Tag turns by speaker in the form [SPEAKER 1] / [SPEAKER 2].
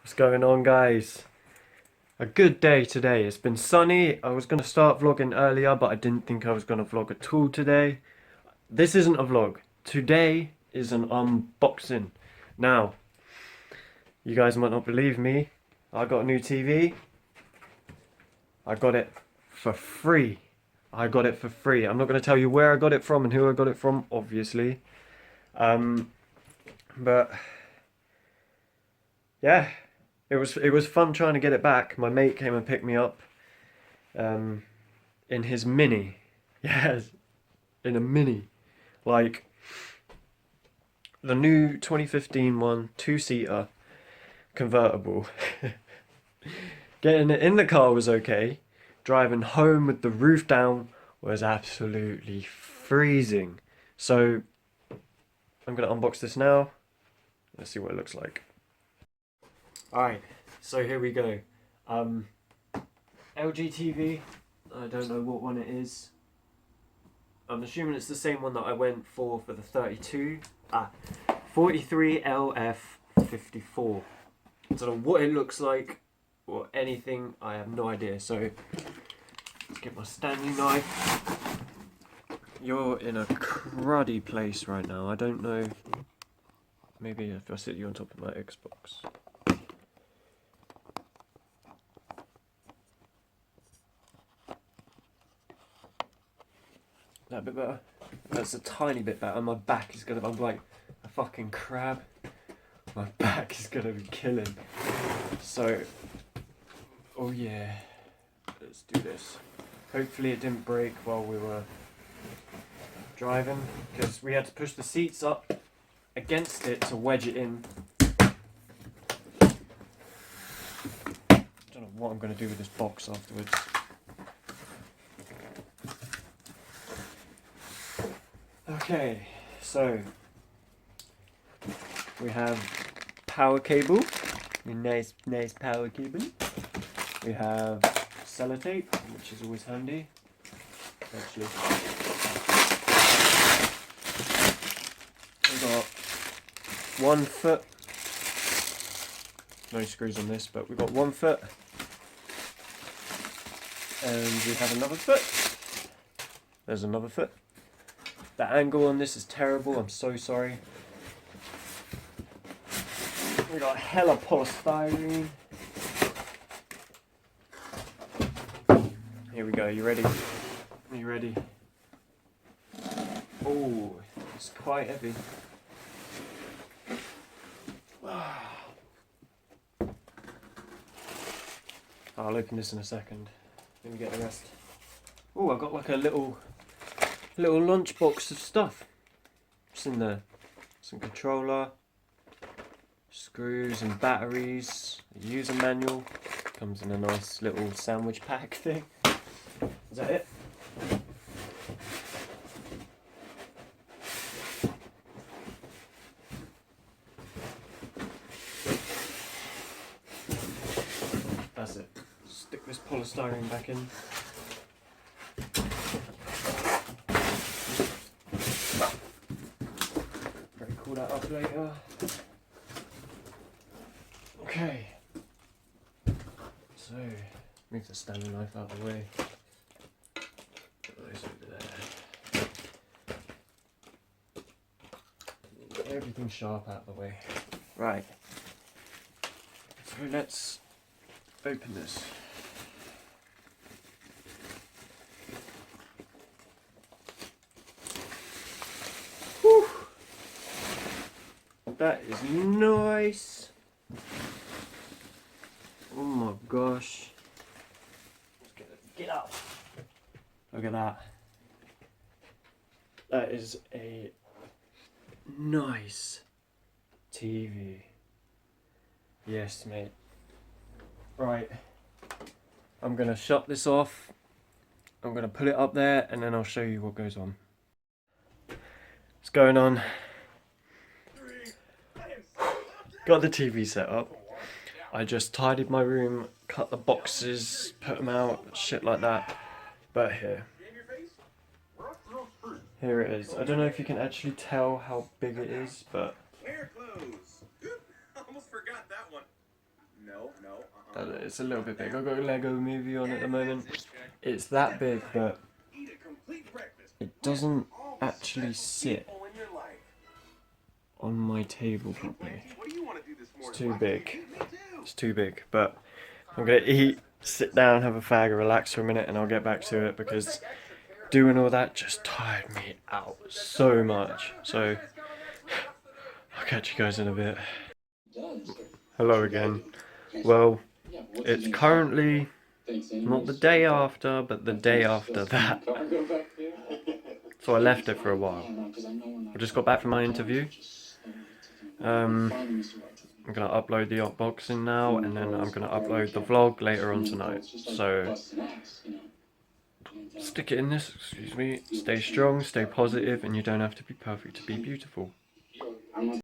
[SPEAKER 1] What's going on, guys? A good day today. It's been sunny. I was going to start vlogging earlier, but I didn't think I was going to vlog at all today. This isn't a vlog. Today is an unboxing. Now, you guys might not believe me. I got a new TV. I got it for free. I got it for free. I'm not going to tell you where I got it from and who I got it from, obviously. But yeah, it was fun trying to get it back. My mate came and picked me up in his Mini. Yes, in a Mini. Like the new 2015 one, two-seater, convertible. Getting it in the car was okay. Driving home with the roof down was absolutely freezing. So I'm gonna unbox this now. Let's see what it looks like. Alright, so here we go. LG TV. I don't know what one it is. I'm assuming it's the same one that I went for the 32. 43LF54. I don't know what it looks like or anything. I have no idea. So let's get my Stanley knife. You're in a cruddy place right now. I don't know. Maybe if I sit you on top of my Xbox. That a bit better? That's a tiny bit better. My back is gonna. I'm like a fucking crab. My back is gonna be killing. So, oh yeah, let's do this. Hopefully it didn't break while we were driving, because we had to push the seats up against it to wedge it in. Don't know what I'm gonna do with this box afterwards. Okay, so we have power cable, a nice power cable. We have sellotape, which is always handy. Actually, we got 1 foot. No screws on this, but we've got 1 foot, and we have another foot. There's another foot. The angle on this is terrible, I'm so sorry. We got hella polystyrene. Here we go, you ready? Are you ready? Oh, it's quite heavy. I'll open this in a second. Let me get the rest. Oh, I got like a little lunchbox of stuff. What's in there? Some controller, screws and batteries, a user manual. Comes in a nice little sandwich pack thing. Is that it? That's it. Stick this polystyrene back in. Pull that up later. Okay. So, move the Stanley knife out of the way. Put those over there. Get everything sharp out of the way. Right. So let's open this. Whew. That is nice. Oh my gosh. Get up. Look at that. That is a nice TV. Yes, mate. Right. I'm gonna shut this off. I'm gonna put it up there and then I'll show you what goes on. What's going on? Got the TV set up. I just tidied my room, cut the boxes, put them out, shit like that. But here it is. I don't know if you can actually tell how big it is, but
[SPEAKER 2] Hair clothes. Almost forgot that one.
[SPEAKER 1] It's a little bit big. I've got a Lego movie on at the moment. It's that big, but it doesn't actually sit on my table properly. It's too big. It's too big, but I'm gonna eat, sit down, have a fag, and relax for a minute, and I'll get back to it because doing all that just tired me out so much. So I'll catch you guys in a bit. Hello again. Well, it's currently not the day after, but the day after that. So I left it for a while. I just got back from my interview. I'm gonna upload the unboxing now, and then I'm gonna upload the vlog later on tonight. So stick it in this, excuse me. Stay strong, stay positive, and you don't have to be perfect to be beautiful.